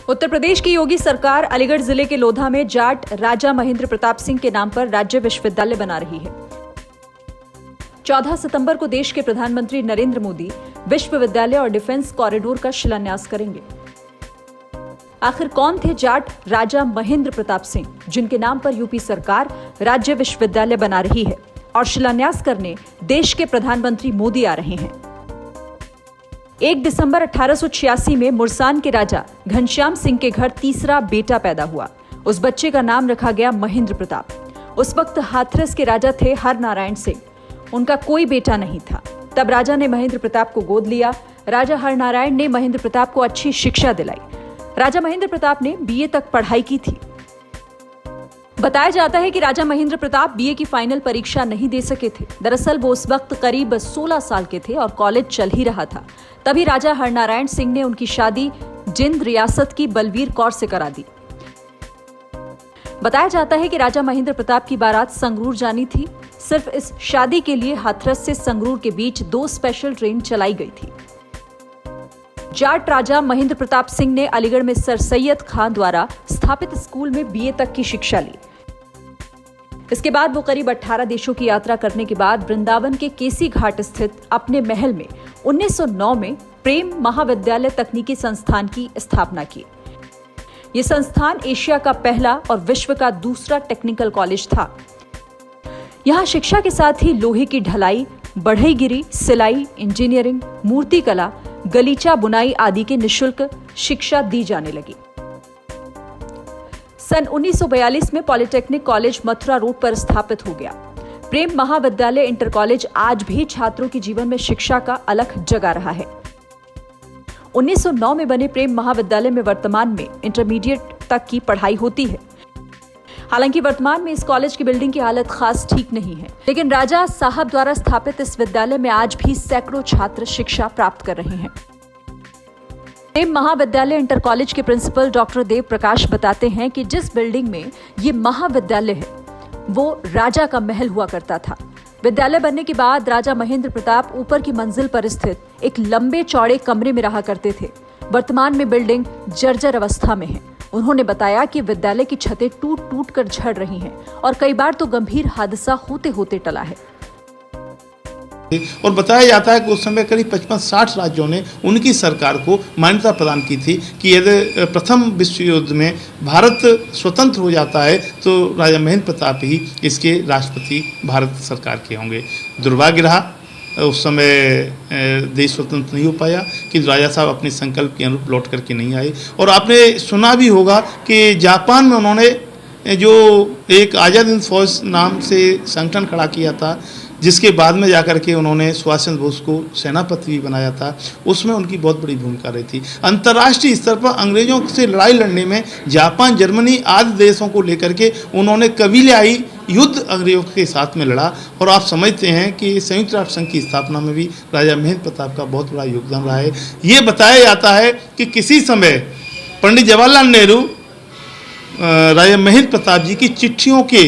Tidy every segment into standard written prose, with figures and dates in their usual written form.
उत्तर प्रदेश की योगी सरकार अलीगढ़ जिले के लोधा में जाट राजा महेंद्र प्रताप सिंह के नाम पर राज्य विश्वविद्यालय बना रही है। 14 सितंबर को देश के प्रधानमंत्री नरेंद्र मोदी विश्वविद्यालय और डिफेंस कॉरिडोर का शिलान्यास करेंगे। आखिर कौन थे जाट राजा महेंद्र प्रताप सिंह, जिनके नाम पर यूपी सरकार राज्य विश्वविद्यालय बना रही है और शिलान्यास करने देश के प्रधानमंत्री मोदी आ रहे हैं। 1 दिसंबर 1886 में मुरसान के राजा घनश्याम सिंह के घर तीसरा बेटा पैदा हुआ। उस बच्चे का नाम रखा गया महेंद्र प्रताप। उस वक्त हाथरस के राजा थे हरनारायण सिंह। उनका कोई बेटा नहीं था। तब राजा ने महेंद्र प्रताप को गोद लिया। राजा हरनारायण ने महेंद्र प्रताप को अच्छी शिक्षा दिलाई। राजा महेंद्र प्रताप ने बीए तक पढ़ाई की थी। बताया जाता है कि राजा महेंद्र प्रताप बीए की फाइनल परीक्षा नहीं दे सके थे। दरअसल वो उस वक्त करीब 16 साल के थे और कॉलेज चल ही रहा था। तभी राजा हरनारायण सिंह ने उनकी शादी जिंद रियासत की बलवीर कौर से करा दी। बताया जाता है कि राजा महेंद्र प्रताप की बारात संगरूर जानी थी। सिर्फ इस शादी के लिए हाथरस से संगरूर के बीच 2 स्पेशल ट्रेन चलाई गई थी। जाट राजा महेंद्र प्रताप सिंह ने अलीगढ़ में सर सैयद खान द्वारा स्थापित स्कूल में बीए तक की शिक्षा ली। इसके बाद वो करीब 18 देशों की यात्रा करने के बाद वृंदावन के केसी घाट स्थित अपने महल में 1909 में प्रेम महाविद्यालय तकनीकी संस्थान की स्थापना की। ये संस्थान एशिया का पहला और विश्व का दूसरा टेक्निकल कॉलेज था। यहाँ शिक्षा के साथ ही लोहे की ढलाई, बढ़ईगिरी, सिलाई, इंजीनियरिंग, मूर्तिकला, गलीचा बुनाई आदि की निःशुल्क शिक्षा दी जाने लगी। सन 1942 में पॉलिटेक्निक कॉलेज मथुरा रोड पर स्थापित हो गया। प्रेम महाविद्यालय इंटर कॉलेज आज भी छात्रों के जीवन में शिक्षा का अलख जगा रहा है। 1909 में बने प्रेम महाविद्यालय में वर्तमान में इंटरमीडिएट तक की पढ़ाई होती है। हालांकि वर्तमान में इस कॉलेज की बिल्डिंग की हालत खास ठीक नहीं है, लेकिन राजा साहब द्वारा स्थापित इस विद्यालय में आज भी सैकड़ों छात्र शिक्षा प्राप्त कर रहे हैं। प्रेम महाविद्यालय इंटर कॉलेज के प्रिंसिपल डॉक्टर देव प्रकाश बताते हैं कि जिस बिल्डिंग में ये महाविद्यालय है वो राजा का महल हुआ करता था। विद्यालय बनने के बाद राजा महेंद्र प्रताप ऊपर की मंजिल पर स्थित एक लंबे चौड़े कमरे में रहा करते थे। वर्तमान में बिल्डिंग जर्जर अवस्था में है। उन्होंने बताया कि विद्यालय की छतें टूट टूट कर झड़ रही हैं और कई बार तो गंभीर हादसा होते होते टला है। और बताया जाता है कि उस समय करीब 55-60 राज्यों ने उनकी सरकार को मान्यता प्रदान की थी कि यदि प्रथम विश्व युद्ध में भारत स्वतंत्र हो जाता है तो राजा महेंद्र प्रताप ही इसके राष्ट्रपति भारत सरकार के होंगे। दुर्भाग्य रहा, उस समय देश स्वतंत्र नहीं हो पाया कि राजा साहब अपने संकल्प के अनुरूप लौट करके नहीं आए। और आपने सुना भी होगा कि जापान में उन्होंने जो एक आज़ाद हिंद फौज नाम से संगठन खड़ा किया था, जिसके बाद में जाकर के उन्होंने सुभाष चंद्र बोस को सेनापति भी बनाया था, उसमें उनकी बहुत बड़ी भूमिका रही थी। अंतर्राष्ट्रीय स्तर पर अंग्रेजों से लड़ाई लड़ने में जापान, जर्मनी आदि देशों को लेकर के उन्होंने कबीलाई युद्ध अंग्रेजों के साथ में लड़ा। और आप समझते हैं कि संयुक्त राष्ट्र संघ की स्थापना में भी राजा महेंद्र प्रताप का बहुत बड़ा योगदान रहा है। ये बताया जाता है कि किसी समय पंडित जवाहरलाल नेहरू राजा महेंद्र प्रताप जी की चिट्ठियों के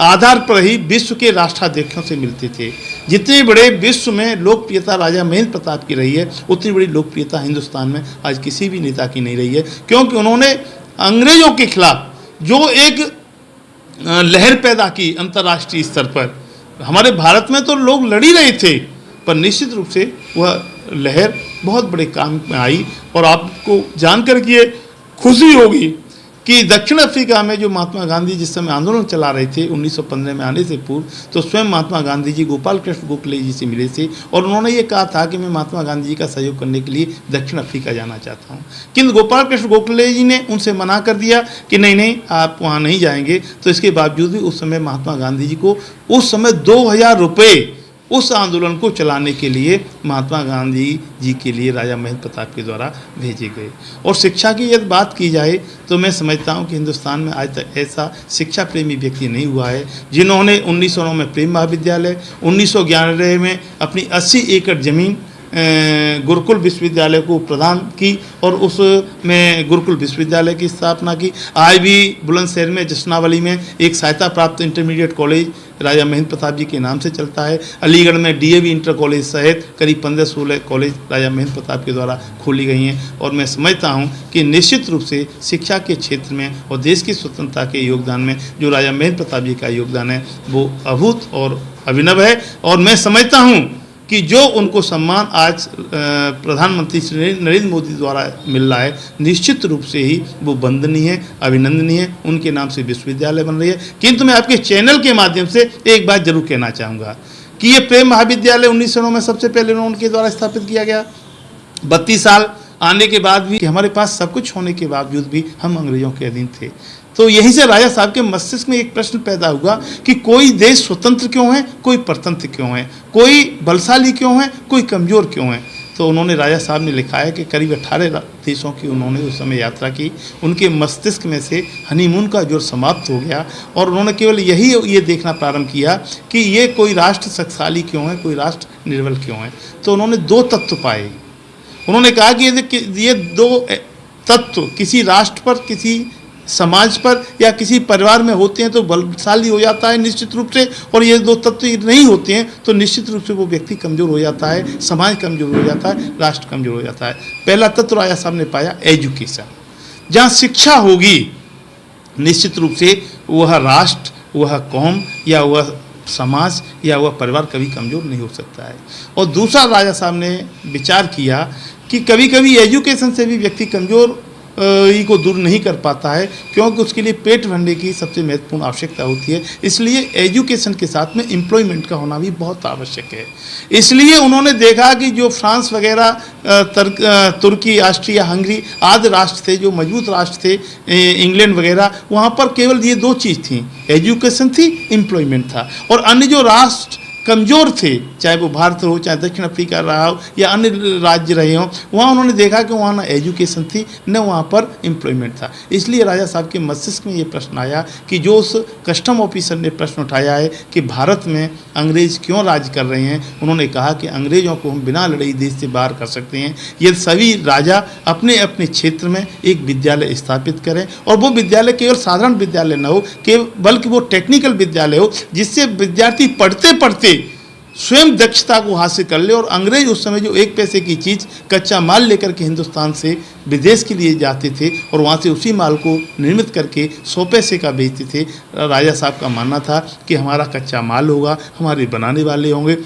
आधार पर ही विश्व के राष्ट्राध्यक्षों से मिलते थे। जितने बड़े विश्व में लोकप्रियता राजा महेंद्र प्रताप की रही है, उतनी बड़ी लोकप्रियता हिंदुस्तान में आज किसी भी नेता की नहीं रही है, क्योंकि उन्होंने अंग्रेजों के खिलाफ जो एक लहर पैदा की अंतर्राष्ट्रीय स्तर पर। हमारे भारत में तो लोग लड़ ही रहे थे, पर निश्चित रूप से वह लहर बहुत बड़े काम में आई। और आपको जानकर के खुशी होगी कि दक्षिण अफ्रीका में जो महात्मा गांधी जिस समय आंदोलन चला रहे थे 1915 में आने से पूर्व, तो स्वयं महात्मा गांधी जी गोपाल कृष्ण गोखले जी से मिले थे और उन्होंने ये कहा था कि मैं महात्मा गांधी जी का सहयोग करने के लिए दक्षिण अफ्रीका जाना चाहता हूँ। किंतु गोपाल कृष्ण गोखले जी ने उनसे मना कर दिया कि नहीं आप वहाँ नहीं जाएंगे। तो इसके बावजूद भी उस समय महात्मा गांधी जी को उस समय 2000 रुपये उस आंदोलन को चलाने के लिए महात्मा गांधी जी के लिए राजा महेंद्र प्रताप के द्वारा भेजे गए। और शिक्षा की यदि बात की जाए तो मैं समझता हूं कि हिंदुस्तान में आज तक ऐसा शिक्षा प्रेमी व्यक्ति नहीं हुआ है जिन्होंने 1909 में प्रेम महाविद्यालय, 1911 में अपनी 80 एकड़ ज़मीन गुरुकुल विश्वविद्यालय को प्रदान की और उसमें गुरुकुल विश्वविद्यालय की स्थापना की। IIB बुलंदशहर में जसनावली में एक सहायता प्राप्त इंटरमीडिएट कॉलेज राजा महेंद्र प्रताप जी के नाम से चलता है। अलीगढ़ में DAV इंटर कॉलेज सहित करीब 15-16 कॉलेज राजा महेंद्र प्रताप के द्वारा खोली गई हैं। और मैं समझता हूं कि निश्चित रूप से शिक्षा के क्षेत्र में और देश की स्वतंत्रता के योगदान में जो राजा महेंद्र प्रताप जी का योगदान है वो अभूत और अभिनव है। और मैं समझता हूं कि जो उनको सम्मान आज प्रधानमंत्री श्री नरेंद्र मोदी द्वारा मिल रहा है, निश्चित रूप से ही वो वंदनीय है, अभिनंदनीय है। उनके नाम से विश्वविद्यालय बन रही है। किंतु मैं आपके चैनल के माध्यम से एक बात जरूर कहना चाहूँगा कि ये प्रेम महाविद्यालय 1909 में सबसे पहले उनके द्वारा स्थापित किया गया। 32 साल आने के बाद भी, कि हमारे पास सब कुछ होने के बावजूद भी हम अंग्रेजों के अधीन थे। तो यहीं से राजा साहब के मस्तिष्क में एक प्रश्न पैदा हुआ कि कोई देश स्वतंत्र क्यों है, कोई परतंत्र क्यों है, कोई बलशाली क्यों है, कोई कमज़ोर क्यों है। तो उन्होंने, राजा साहब ने लिखा है कि करीब 18 देशों की उन्होंने उस समय यात्रा की। उनके मस्तिष्क में से हनीमून का जोर समाप्त हो गया और उन्होंने केवल ये देखना प्रारंभ किया कि ये कोई राष्ट्र शक्तिशाली क्यों है, कोई राष्ट्र निर्बल क्यों है। तो उन्होंने 2 तत्व पाए। उन्होंने कहा कि ये 2 तत्व किसी राष्ट्र पर, किसी समाज पर या किसी परिवार में होते हैं तो बलशाली हो जाता है निश्चित रूप से, और ये 2 तत्व नहीं होते हैं तो निश्चित रूप से वो व्यक्ति कमज़ोर हो जाता है, समाज कमज़ोर हो जाता है, राष्ट्र कमज़ोर हो जाता है। पहला तत्व राजा साहब ने पाया एजुकेशन। जहाँ शिक्षा होगी निश्चित रूप से वह राष्ट्र, वह कौम या वह समाज या वह परिवार कभी कमज़ोर नहीं हो सकता है। और दूसरा राजा साहब ने विचार किया कि कभी कभी एजुकेशन से भी व्यक्ति कमज़ोर को दूर नहीं कर पाता है, क्योंकि उसके लिए पेट भरने की सबसे महत्वपूर्ण आवश्यकता होती है। इसलिए एजुकेशन के साथ में एम्प्लॉयमेंट का होना भी बहुत आवश्यक है। इसलिए उन्होंने देखा कि जो फ्रांस वगैरह, तुर्की, ऑस्ट्रिया, हंगरी आदि राष्ट्र थे, जो मजबूत राष्ट्र थे, इंग्लैंड वगैरह, वहाँ पर केवल ये 2 चीज़ थी, एजुकेशन थी, एम्प्लॉयमेंट था। और अन्य जो राष्ट्र कमज़ोर थे, चाहे वो भारत हो, चाहे दक्षिण अफ्रीका रहा हो या अन्य राज्य रहे हों, वहाँ उन्होंने देखा कि वहाँ ना एजुकेशन थी, न वहाँ पर एम्प्लॉयमेंट था। इसलिए राजा साहब के मस्तिष्क में ये प्रश्न आया कि जो उस कस्टम ऑफिसर ने प्रश्न उठाया है कि भारत में अंग्रेज क्यों राज कर रहे हैं, उन्होंने कहा कि अंग्रेज़ों को हम बिना लड़ाई देश से बाहर कर सकते हैं यदि सभी राजा अपने अपने क्षेत्र में एक विद्यालय स्थापित करें, और वो विद्यालय केवल साधारण विद्यालय न हो, बल्कि वो टेक्निकल विद्यालय हो, जिससे विद्यार्थी पढ़ते पढ़ते स्वयं दक्षता को हासिल कर ले। और अंग्रेज उस समय जो 1 पैसे की चीज़ कच्चा माल लेकर के हिंदुस्तान से विदेश के लिए जाते थे और वहाँ से उसी माल को निर्मित करके 100 पैसे का बेचते थे, राजा साहब का मानना था कि हमारा कच्चा माल होगा, हमारे बनाने वाले होंगे,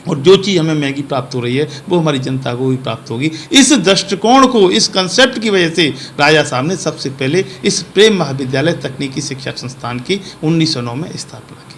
और जो चीज़ हमें महंगी प्राप्त हो रही है वो हमारी जनता को भी प्राप्त होगी। इस दृष्टिकोण को, इस कंसेप्ट की वजह से राजा साहब ने सबसे पहले इस प्रेम महाविद्यालय तकनीकी शिक्षा संस्थान की 1909 में स्थापना की।